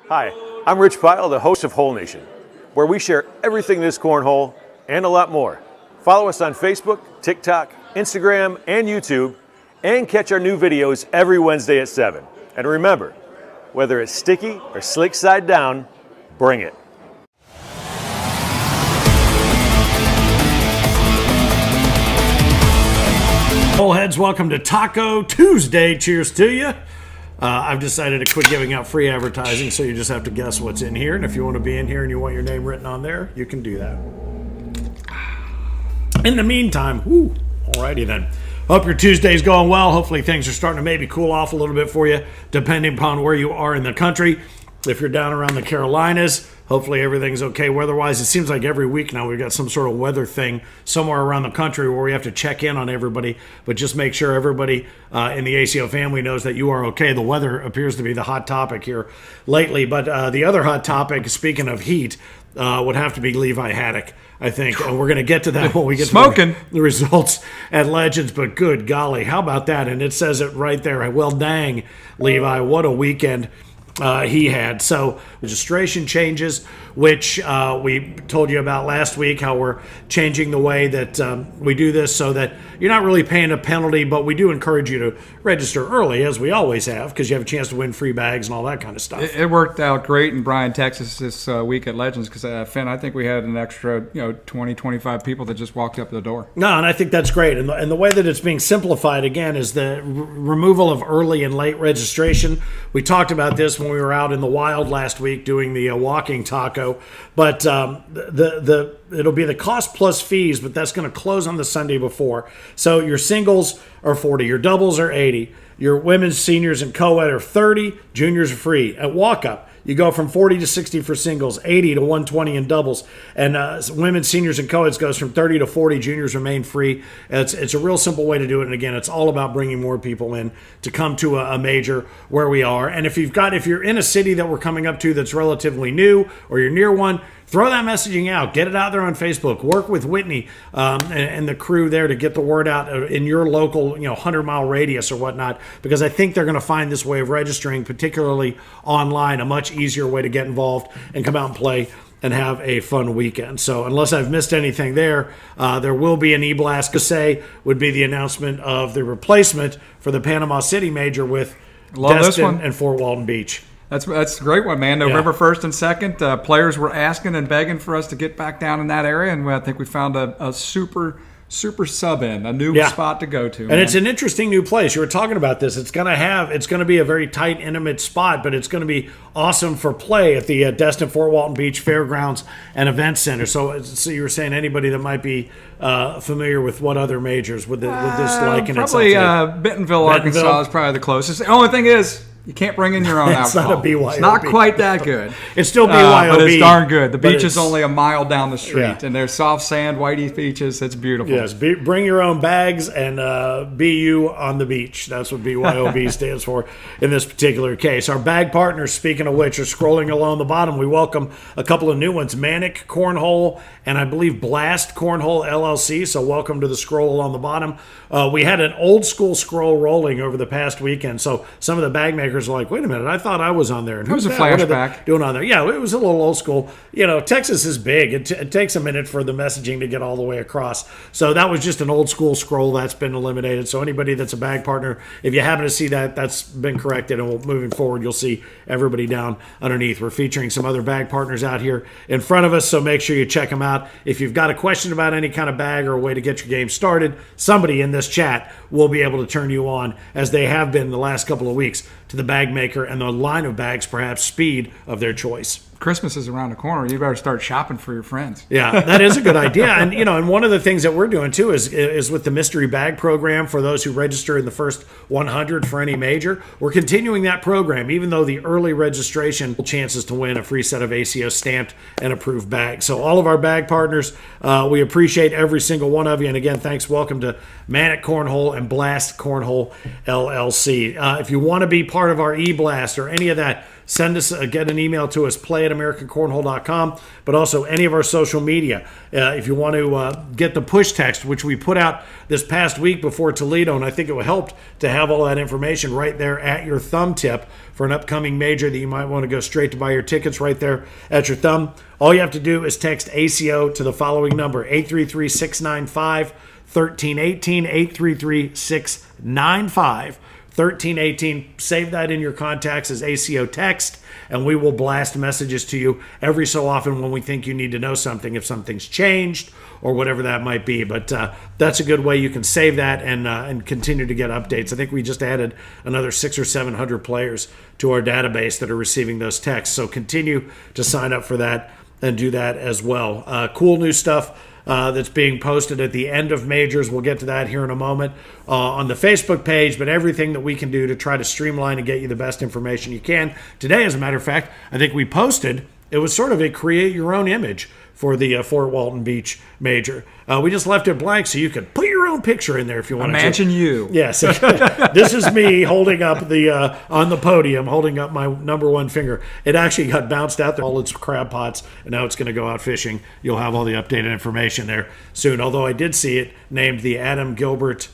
Hi, I'm Rich Pyle, the host of Hole Nation, where we share everything this cornhole and a lot more. Follow us on Facebook, TikTok, Instagram, and YouTube, and catch our new videos every Wednesday at 7. And remember, whether it's sticky or slick side down, bring it. Holeheads, welcome to Taco Tuesday. Cheers to you. I've decided to quit giving out free advertising, so you just have to guess what's in here. And if you want to be in here and you want your name written on there, you can do that. In the meantime, alrighty then. Hope your Tuesday's going well. Hopefully things are starting to maybe cool off a little bit for you, depending upon where you are in the country. If you're down around the Carolinas, hopefully everything's okay weather-wise. It seems like every week now we've got some sort of weather thing somewhere around the country where we have to check in on everybody, but just make sure everybody in the ACO family knows that you are okay. The weather appears to be the hot topic here lately, but the other hot topic, speaking of heat, would have to be Levi Haddock, I think. And we're going to get to that when we get to the results at Legends, but good golly, how about that? And it says it right there. Well, dang, Levi, what a weekend he had. So registration changes, which we told you about last week, how we're changing the way that we do this so that you're not really paying a penalty, but we do encourage you to register early, as we always have, because you have a chance to win free bags and all that kind of stuff. It worked out great in Bryan, Texas this week at Legends, because Finn, I think we had an extra 20, 25 people that just walked up the door. No, and I think that's great. And the way that it's being simplified, again, is the removal of early and late registration. We talked about this when we were out in the wild last week doing the walking taco, but it'll be the cost plus fees, but that's going to close on the Sunday before. So your singles are $40, your doubles are $80, your women's, seniors, and co-ed are $30, juniors are free. At walk-up, you go from $40 to $60 for singles, $80 to $120 in doubles, and women's, seniors, and co-eds goes from $30 to $40. Juniors remain free. It's a real simple way to do it, and again, it's all about bringing more people in to come to a major where we are. And if you're in a city that we're coming up to that's relatively new, or you're near one, throw that messaging out. Get it out there on Facebook. Work with Whitney and the crew there to get the word out in your local 100-mile radius or whatnot, because I think they're going to find this way of registering, particularly online, a much easier way to get involved and come out and play and have a fun weekend. So unless I've missed anything there will be an e-blast. Say would be the announcement of the replacement for the Panama City Major with Destin and Fort Walton Beach. That's a great one, man. November 1st and 2nd, players were asking and begging for us to get back down in that area, and I think we found a super sub-in, a new spot to go to. And it's an interesting new place. You were talking about this. It's going to be a very tight, intimate spot, but it's going to be awesome for play at the Destin Fort Walton Beach Fairgrounds and Event Center. So you were saying anybody that might be familiar with what other majors would this liken itself to? Probably Bentonville, Arkansas is probably the closest. The only thing is, you can't bring in your own alcohol. Not a BYOB. It's not quite that good. It's still BYOB. But it's darn good. The beach is only a mile down the street, and there's soft sand, whitey beaches. It's beautiful. Yes, bring your own bags and be you on the beach. That's what BYOB stands for in this particular case. Our bag partners, speaking of which, are scrolling along the bottom. We welcome a couple of new ones, Manic Cornhole and I believe Blast Cornhole LLC. So welcome to the scroll along the bottom. We had an old school scroll rolling over the past weekend, so some of the bag makers are like, wait a minute, I thought I was on there. And it was a flashback. Doing on there. Yeah, it was a little old school. Texas is big. It takes a minute for the messaging to get all the way across. So that was just an old school scroll that's been eliminated. So anybody that's a bag partner, if you happen to see that, that's been corrected. And moving forward, you'll see everybody down underneath. We're featuring some other bag partners out here in front of us, so make sure you check them out. If you've got a question about any kind of bag or a way to get your game started, somebody in this chat will be able to turn you on, as they have been the last couple of weeks, to the bag maker and the line of bags, perhaps speed of their choice. Christmas is around the corner. You better start shopping for your friends. Yeah, that is a good idea. And and one of the things that we're doing too is with the mystery bag program for those who register in the first 100 for any major. We're continuing that program, even though the early registration chances to win a free set of ACO stamped and approved bags. So all of our bag partners, we appreciate every single one of you. And again, thanks. Welcome to Manic Cornhole and Blast Cornhole LLC. If you want to be part of our e-blast or any of that, send us, get an email to us, play@americancornhole.com, but also any of our social media. If you want to get the push text, which we put out this past week before Toledo, and I think it would help to have all that information right there at your thumb tip for an upcoming major that you might want to go straight to buy your tickets right there at your thumb. All you have to do is text ACO to the following number, 833-695-1318, 833-695-1318. Save that in your contacts as ACO text, and we will blast messages to you every so often when we think you need to know something, if something's changed or whatever that might be. But that's a good way you can save that and continue to get updates. I think we just added another 600 or 700 players to our database that are receiving those texts. So continue to sign up for that and do that as well. Cool new stuff that's being posted at the end of majors. We'll get to that here in a moment on the Facebook page, but everything that we can do to try to streamline and get you the best information you can. Today, as a matter of fact, I think we posted, it was sort of a create your own image for the Fort Walton Beach major. We just left it blank so you could put your own picture in there if you want to. Imagine you. Yes. This is me holding up on the podium, holding up my number one finger. It actually got bounced out there, all its crab pots, and now it's going to go out fishing. You'll have all the updated information there soon. Although I did see it named the Adam Gilbert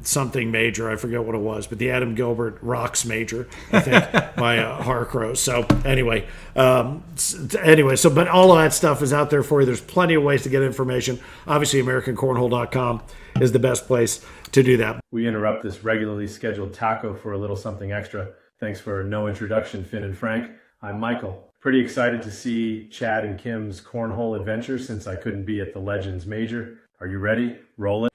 something major, I forget what it was, but the Adam Gilbert Rocks major, I think, by Harcrow. So anyway, but all of that stuff is out there for you. There's plenty of ways to get information. Obviously, AmericanCornhole.com is the best place to do that. We interrupt this regularly scheduled taco for a little something extra. Thanks for no introduction, Finn and Frank. I'm Michael. Pretty excited to see Chad and Kim's cornhole adventure since I couldn't be at the Legends Major. Are you ready? Roll it.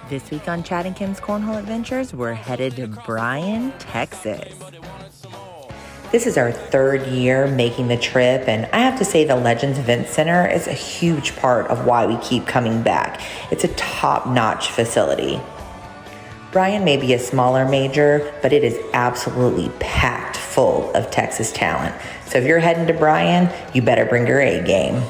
This week on Chad and Kim's Cornhole Adventures, we're headed to Bryan, Texas. This is our third year making the trip, and I have to say the Legends Event Center is a huge part of why we keep coming back. It's a top-notch facility. Bryan may be a smaller major, but it is absolutely packed full of Texas talent. So if you're heading to Bryan, you better bring your A game.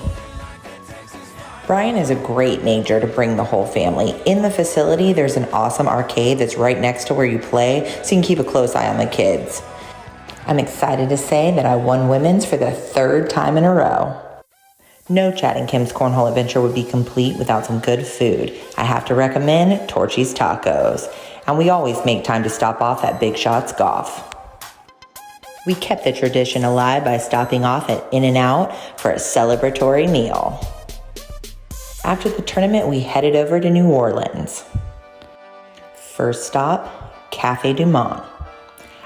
Bryan is a great major to bring the whole family. In the facility, there's an awesome arcade that's right next to where you play, so you can keep a close eye on the kids. I'm excited to say that I won women's for the third time in a row. No Chad and Kim's Cornhole Adventure would be complete without some good food. I have to recommend Torchy's Tacos. And we always make time to stop off at Big Shots Golf. We kept the tradition alive by stopping off at In-N-Out for a celebratory meal. After the tournament, we headed over to New Orleans. First stop, Cafe Du Monde.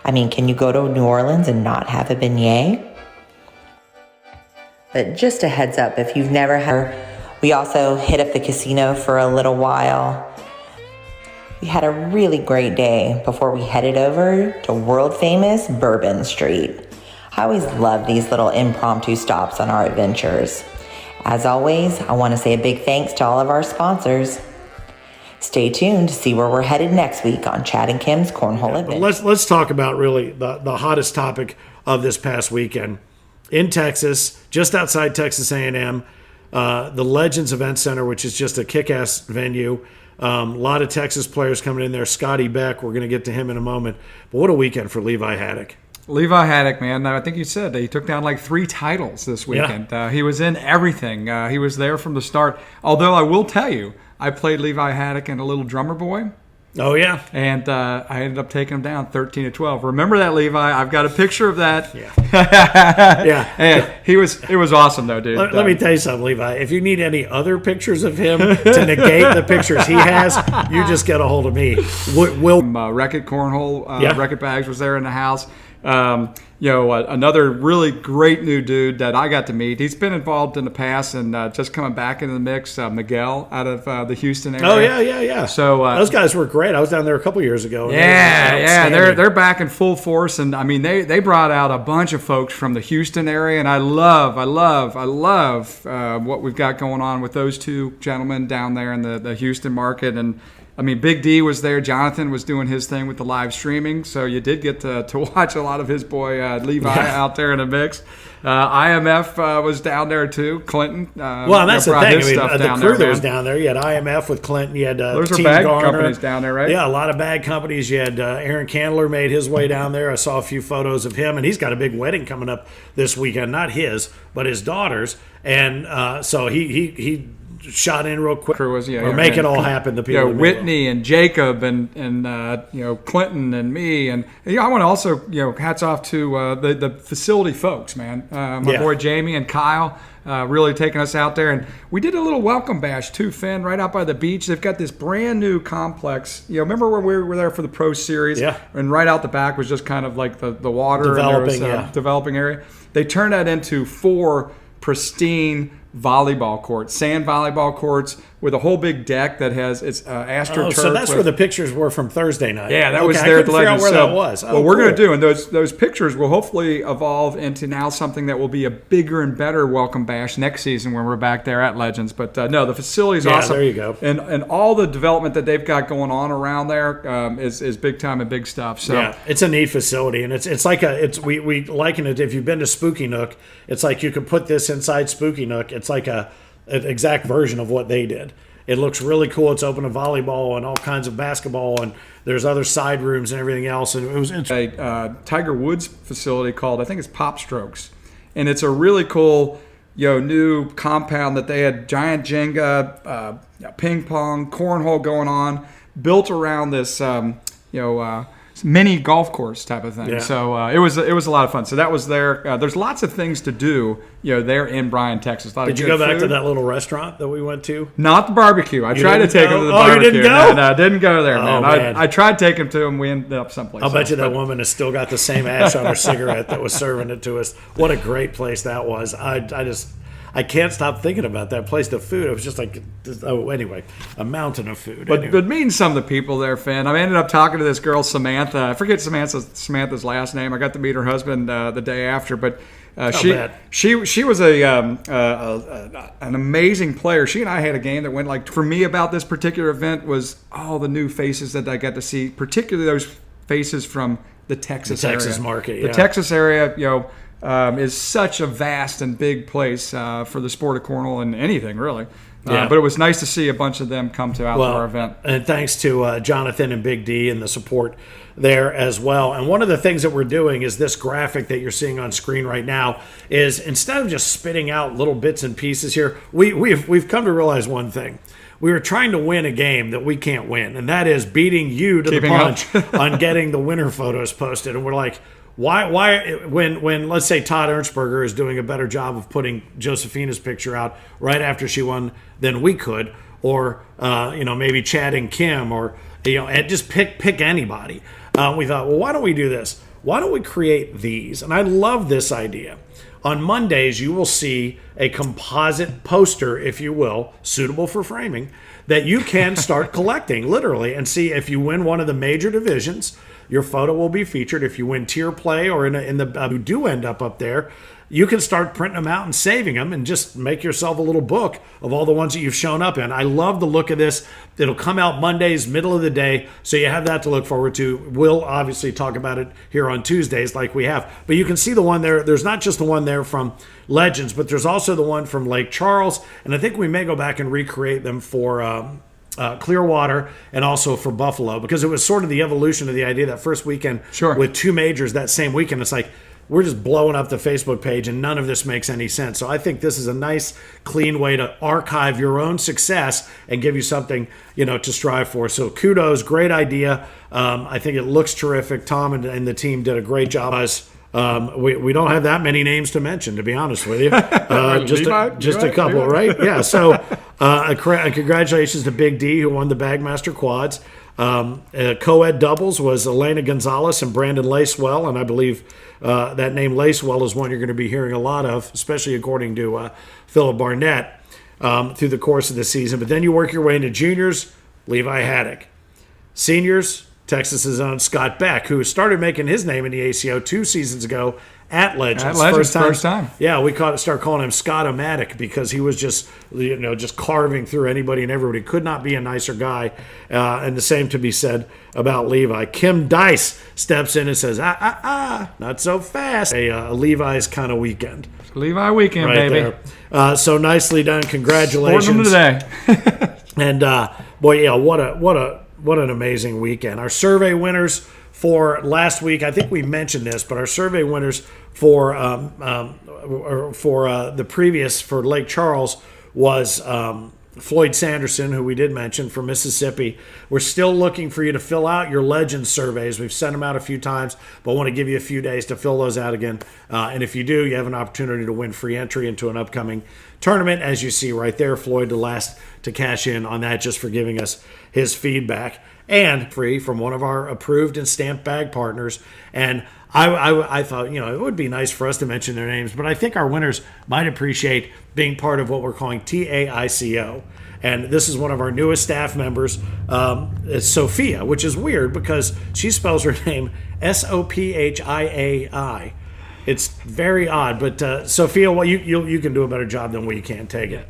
I mean, can you go to New Orleans and not have a beignet? But just a heads up, if you've never had, we also hit up the casino for a little while. We had a really great day before we headed over to world famous Bourbon Street. I always love these little impromptu stops on our adventures. As always, I want to say a big thanks to all of our sponsors. Stay tuned to see where we're headed next week on Chad and Kim's Cornhole Adventure. Let's talk about really the hottest topic of this past weekend. In Texas, just outside Texas A&M, the Legends Event Center, which is just a kick-ass venue. A lot of Texas players coming in there. Scotty Beck, we're going to get to him in a moment. But what a weekend for Levi Haddock. Levi Haddock, man, I think you said he took down like 3 titles this weekend. Yeah. He was in everything. He was there from the start. Although I will tell you, I played Levi Haddock in a little drummer boy. Oh, yeah. And I ended up taking him down 13-12. Remember that, Levi? I've got a picture of that. Yeah. Yeah. And it was awesome, though, dude. Let me tell you something, Levi. If you need any other pictures of him to negate the pictures he has, you just get a hold of me. Wreck-It Cornhole, Wreck-It Bags was there in the house. Another really great new dude that I got to meet. He's been involved in the past and just coming back into the mix. Miguel out of the Houston area. Oh yeah. So those guys were great. I was down there a couple years ago. They're back in full force, and I mean they brought out a bunch of folks from the Houston area, and I love what we've got going on with those two gentlemen down there in the Houston market. And I mean, Big D was there. Jonathan was doing his thing with the live streaming, so you did get to watch a lot of his boy Levi out there in the mix. IMF was down there too. Clinton. Well, that's the brought thing. his stuff The down crew there, that was man. down there, you had IMF with Clinton. You had Those are Team bag Garner. companies down there, right? Yeah, a lot of bag companies. You had Aaron Candler made his way down there. I saw a few photos of him, and he's got a big wedding coming up this weekend. Not his, but his daughter's. And so he shot in real quick. Crew was, make it all happen. The people, Whitney and Jacob and Clinton and me, and I want to also hats off to the facility folks, man. My boy Jamie and Kyle. Really taking us out there, and we did a little welcome bash too, Finn, right out by the beach. They've got this brand new complex. Remember when we were there for the Pro Series? Yeah. And right out the back was just kind of like the water developing, and there was, developing area. They turned that into 4 pristine volleyball courts, sand volleyball courts with a whole big deck that has its AstroTurf. So that's where the pictures were from Thursday night. Yeah, that was there at the Legends. Where that was. What we're going to do, and those pictures will hopefully evolve into now something that will be a bigger and better welcome bash next season when we're back there at Legends. But no, the facility's awesome. There you go. And all the development that they've got going on around there is big time and big stuff. So yeah, it's a neat facility, and it's like we liken it. If you've been to Spooky Nook, it's like you could put this inside Spooky Nook. It's like an exact version of what they did. It looks really cool. It's open to volleyball and all kinds of basketball, and there's other side rooms and everything else. And it's a Tiger Woods facility called, I think it's Pop Strokes, and it's a really cool new compound that they had giant Jenga, ping pong, cornhole going on, built around this mini golf course type of thing. Yeah. So it was a lot of fun. So that was there. There's lots of things to do, there in Bryan, Texas. Did you go back to that little restaurant that we went to? Not the barbecue. I tried to take him to the Oh, barbecue. you didn't go? No, I didn't go there, man. Man. I tried to take him to him. We ended up someplace I'll bet else, you that woman has still got the same ash on her cigarette that was serving it to us. What a great place that was. I can't stop thinking about that place. The food, it was just like, anyway, a mountain of food. But meeting some of the people there, Finn. I ended up talking to this girl, Samantha. I forget Samantha's last name. I got to meet her husband the day after, but she was an amazing player. She and I had a game that went for me about this particular event was all the new faces that I got to see, particularly those faces from the Texas area. Texas market, yeah. The Texas area, is such a vast and big place for the sport of cornhole and anything really. But it was nice to see a bunch of them come to our event. And thanks to Jonathan and Big D and the support there as well. And one of the things that we're doing is this graphic that you're seeing on screen right now is instead of just spitting out little bits and pieces here, we've come to realize one thing. We were trying to win a game that we can't win, and that is beating you to the punch on getting the winner photos posted. And we're like, why when let's say Todd Ernstberger is doing a better job of putting Josephina's picture out right after she won than we could, or maybe Chad and Kim, or and just pick anybody. We thought, well, why don't we do this? Why don't we create these? And I love this idea. On Mondays, you will see a composite poster, if you will, suitable for framing, that you can start collecting, literally, and see if you win one of the major divisions, your photo will be featured. If you win tier play or in the who do end up there, you can start printing them out and saving them and just make yourself a little book of all the ones that you've shown up in. I love the look of this. It'll come out Mondays, middle of the day, so you have that to look forward to. We'll obviously talk about it here on Tuesdays like we have. But you can see the one there. There's not just the one there from Legends, but there's also the one from Lake Charles, and I think we may go back and recreate them for Clearwater and also for Buffalo, because it was sort of the evolution of the idea that first weekend with 2 majors that same weekend. It's like, we're just blowing up the Facebook page and none of this makes any sense. So I think this is a nice, clean way to archive your own success and give you something, to strive for. So kudos, great idea. I think it looks terrific. Tom and the team did a great job. We don't have that many names to mention, to be honest with you. Just a couple, right? Yeah. So congratulations to Big D, who won the Bagmaster Quads. Co-ed doubles was Elena Gonzalez and Brandon Lacewell, and I believe that name Lacewell is one you're going to be hearing a lot of, especially according to Philip Barnett, through the course of the season. But then you work your way into juniors, Levi Haddock. Seniors, Texas's own Scott Beck, who started making his name in the ACO 2 seasons ago at Legends. At Legends, first time. Yeah, we started calling him Scott-O-Matic because he was just carving through anybody and everybody. Could not be a nicer guy. And the same to be said about Levi. Kim Dice steps in and says, not so fast. A Levi's kind of weekend. Levi weekend, Right baby. there. So nicely done. Congratulations. Sporting them today. And boy, yeah, what an amazing weekend. Our survey winners for last week, I think we mentioned this, but our survey winners for the previous for Lake Charles was Floyd Sanderson, who we did mention, from Mississippi. We're still looking for you to fill out your Legends surveys. We've sent them out a few times, but want to give you a few days to fill those out again. And if you do, you have an opportunity to win free entry into an upcoming tournament, as you see right there. Floyd, the last to cash in on that, just for giving us his feedback. And free from one of our approved and stamped bag partners. And I thought, it would be nice for us to mention their names, but I think our winners might appreciate being part of what we're calling TAICO. And this is one of our newest staff members. It's Sophia, which is weird because she spells her name Sophiai. It's very odd, but Sophia, well, you can do a better job than we can. Take it.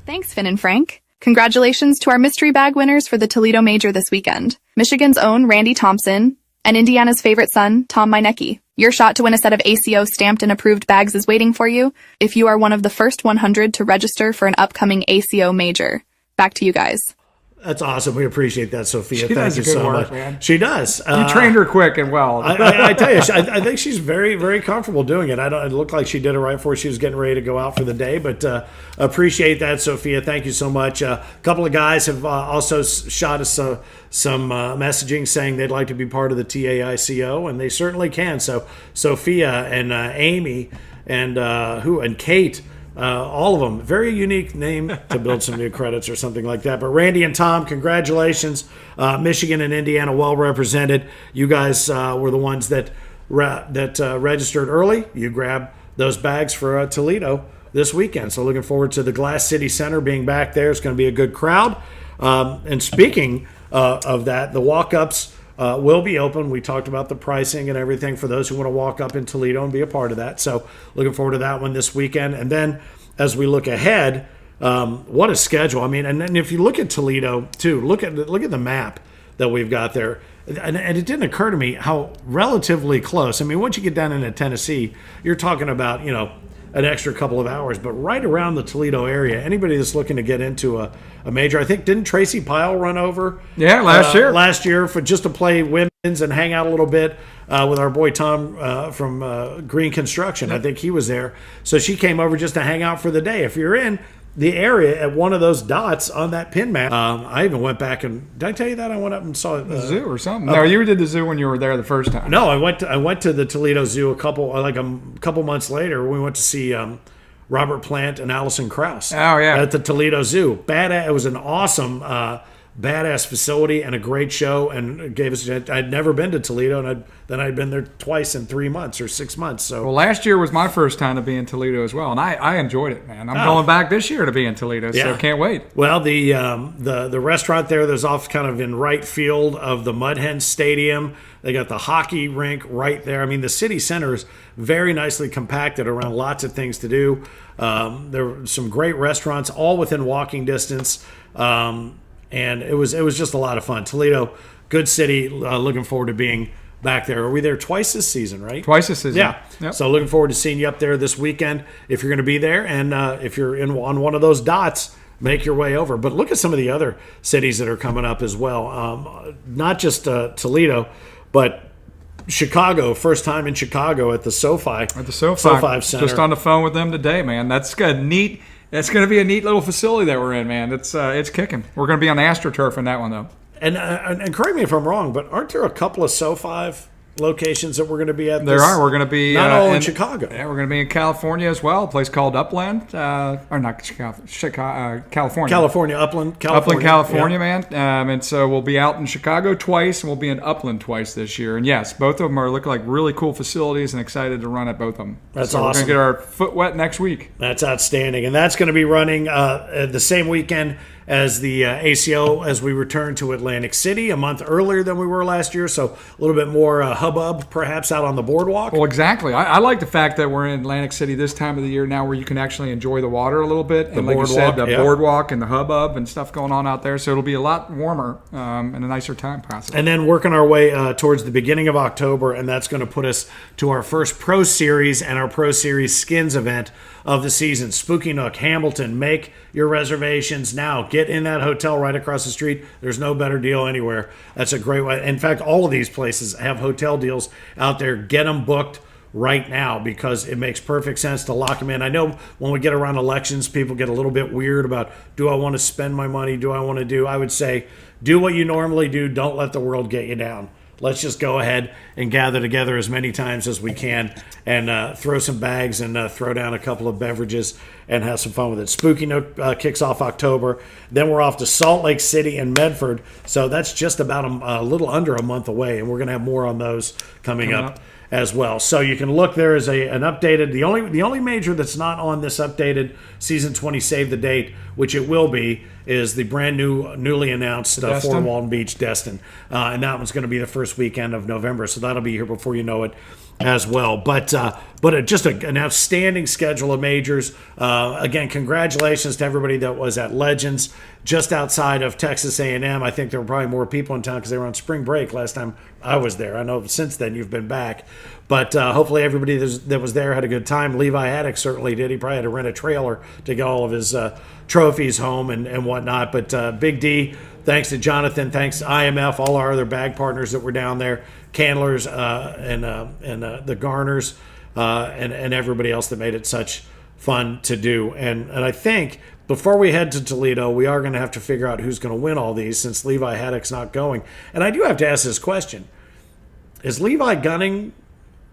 Thanks, Finn and Frank. Congratulations to our mystery bag winners for the Toledo Major this weekend. Michigan's own Randy Thompson and Indiana's favorite son, Tom Meinecke. Your shot to win a set of ACO stamped and approved bags is waiting for you if you are one of the first 100 to register for an upcoming ACO Major. Back to you guys. That's awesome. We appreciate that, Sophia. She Thank does you good so work, much. man. She does. You trained her quick and well. I tell you, I think she's very, very comfortable doing it. It looked like she did it right before she was getting ready to go out for the day. But appreciate that, Sophia. Thank you so much. A couple of guys have also shot us some messaging saying they'd like to be part of the TAICO, and they certainly can. So Sophia and Amy and Kate. All of them. Very unique name to build some new credits or something like that. But Randy and Tom, congratulations. Michigan and Indiana well represented. You guys were the ones that registered early. You grab those bags for Toledo this weekend. So looking forward to the Glass City Center being back there. It's going to be a good crowd. And speaking of that, the walk-ups will be open. We talked about the pricing and everything for those who want to walk up in Toledo and be a part of that. So looking forward to that one this weekend. And then as we look ahead, what a schedule. I mean, and if you look at Toledo too, look at the map that we've got there. And it didn't occur to me how relatively close. I mean, once you get down into Tennessee, you're talking about, an extra couple of hours, but right around the Toledo area, anybody that's looking to get into a major, I think, didn't Tracy Pyle run over? Yeah, last year for just to play women's and hang out a little bit with our boy Tom from Green Construction. I think he was there. So she came over just to hang out for the day. If you're in the area at one of those dots on that pin map, I even went back and did I tell you that I went up and saw the zoo or something? No, you did the zoo when you were there the first time. No, I went to the Toledo Zoo a couple months later. We went to see Robert Plant and Allison Krauss. Oh yeah, at the Toledo Zoo. Badass. It was an awesome, badass facility and a great show. And it gave us. I'd never been to Toledo, and I'd been there twice in 3 months or 6 months. So last year was my first time to be in Toledo as well, and I enjoyed it, man. I'm going back this year to be in Toledo, so can't wait. Well, the restaurant there's off kind of in right field of the Mud Hen Stadium. They got the hockey rink right there. I mean, the city center is very nicely compacted around lots of things to do. There were some great restaurants, all within walking distance, and it was just a lot of fun. Toledo, good city. Looking forward to being back there. Are we there twice this season, right? Twice this season. Yeah. Yep. So looking forward to seeing you up there this weekend if you're going to be there, and if you're on one of those dots, make your way over. But look at some of the other cities that are coming up as well. Not just Toledo, but Chicago. First time in Chicago at the SoFi. At the SoFi Center. Just on the phone with them today, man. That's neat. That's going to be a neat little facility that we're in, man. It's kicking. We're going to be on the AstroTurf in that one, though. And correct me if I'm wrong, but aren't there a couple of SoFi locations that we're going to be at? There are. We're going to be not all in Chicago. Yeah, we're going to be in California as well. A place called Upland, or not Chicago, California. Upland, California, man. And so we'll be out in Chicago twice, and we'll be in Upland twice this year. And yes, both of them are looking like really cool facilities, and excited to run at both of them. That's awesome. We're going to get our foot wet next week. That's outstanding, and that's going to be running the same weekend as the ACO as we return to Atlantic City a month earlier than we were last year. So a little bit more hubbub perhaps out on the boardwalk. Well, exactly. I like the fact that we're in Atlantic City this time of the year now where you can actually enjoy the water a little bit. And like you said, the boardwalk and the hubbub and stuff going on out there. So it'll be a lot warmer and a nicer time possibly. And then working our way towards the beginning of October, and that's going to put us to our first Pro Series and our Pro Series Skins event of the season. Spooky Nook, Hamilton, make your reservations now. Get in that hotel right across the street. There's no better deal anywhere. That's a great way. In fact, all of these places have hotel deals out there. Get them booked right now because it makes perfect sense to lock them in. I know when we get around elections, people get a little bit weird about, do I want to spend my money? Do I want to do? I would say, do what you normally do. Don't let the world get you down. Let's just go ahead and gather together as many times as we can and throw some bags and throw down a couple of beverages and have some fun with it. Spooky Nook kicks off October. Then we're off to Salt Lake City and Medford. So that's just about a little under a month away, and we're going to have more on those coming up as well. So you can look there as an updated, the only major that's not on this updated season 20 save the date, which it will be, is the brand newly announced Fort Walton Beach Destin. And that one's going to be the first weekend of November. So that'll be here before you know it as well. But just an outstanding schedule of majors. Again, congratulations to everybody that was at Legends just outside of Texas A&M. I think there were probably more people in town because they were on spring break last time I was there. I know since then you've been back. But hopefully everybody that was there had a good time. Levi Haddock certainly did. He probably had to rent a trailer to get all of his trophies home and whatnot. But Big D, thanks to Jonathan, thanks to IMF, all our other bag partners that were down there, Candlers and the Garners, and everybody else that made it such fun to do. And I think before we head to Toledo, we are going to have to figure out who's going to win all these since Levi Haddock's not going. And I do have to ask this question. Is Levi gunning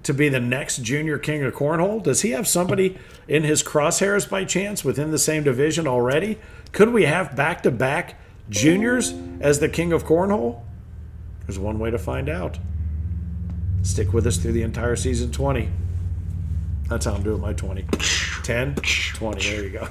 to be the next junior king of cornhole? Does he have somebody in his crosshairs by chance within the same division already? Could we have back-to-back juniors as the king of cornhole? There's one way to find out. Stick with us through the entire season 20. That's how I'm doing my 20. 10, 20, there you go.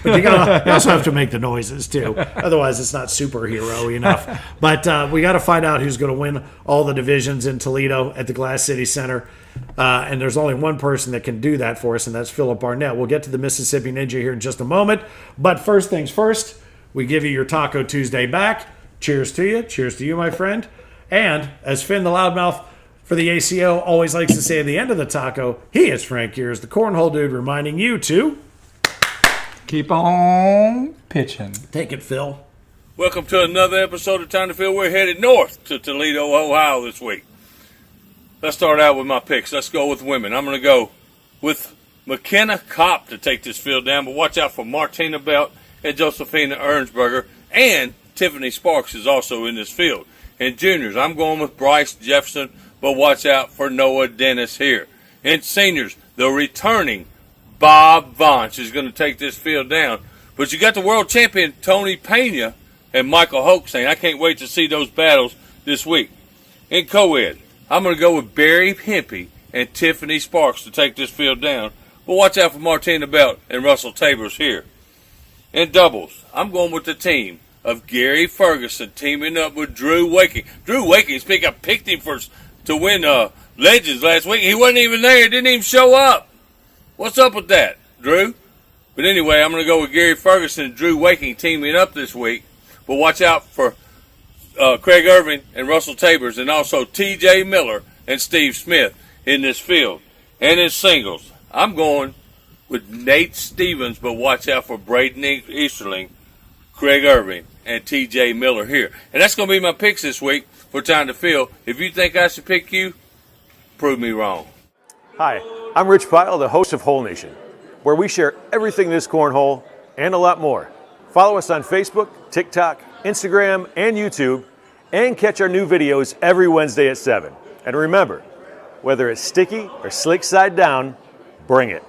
But you also have to make the noises too. Otherwise, it's not superhero enough. But we got to find out who's going to win all the divisions in Toledo at the Glass City Center. And there's only one person that can do that for us, and that's Philip Barnett. We'll get to the Mississippi Ninja here in just a moment. But first things first, we give you your Taco Tuesday back. Cheers to you. Cheers to you, my friend. And as Finn the Loudmouth for the ACO always likes to say at the end of the taco, he is Frank Geers, the Cornhole Dude, reminding you to keep on pitching. Take it, Phil. Welcome to another episode of Time to Feel. We're headed north to Toledo, Ohio this week. Let's start out with my picks. Let's go with women. I'm going to go with McKenna Kopp to take this field down, but watch out for Martina Belt and Josephina Ernsberger, and Tiffany Sparks is also in this field. In juniors, I'm going with Bryce Jefferson, but watch out for Noah Dennis here. In seniors, the returning Bob Vonch is going to take this field down. But you got the world champion Tony Pena and Michael Hochstein. I can't wait to see those battles this week. In co-ed, I'm going to go with Barry Hempy and Tiffany Sparks to take this field down. But watch out for Martina Belt and Russell Tabers here. In doubles, I'm going with the team of Gary Ferguson teaming up with Drew Waking. Drew Waking, speaking, I picked him to win Legends last week. He wasn't even there. Didn't even show up. What's up with that, Drew? But anyway, I'm going to go with Gary Ferguson and Drew Waking teaming up this week. But watch out for Craig Irving and Russell Tabers, and also T.J. Miller and Steve Smith in this field. And in singles, I'm going with Nate Stevens, but watch out for Braden Easterling, Craig Irving, and T.J. Miller here. And that's going to be my picks this week for Time to Feel. If you think I should pick you, prove me wrong. Hi, I'm Rich Pyle, the host of Hole Nation, where we share everything this cornhole and a lot more. Follow us on Facebook, TikTok, Instagram, and YouTube, and catch our new videos every Wednesday at 7. And remember, whether it's sticky or slick side down, bring it.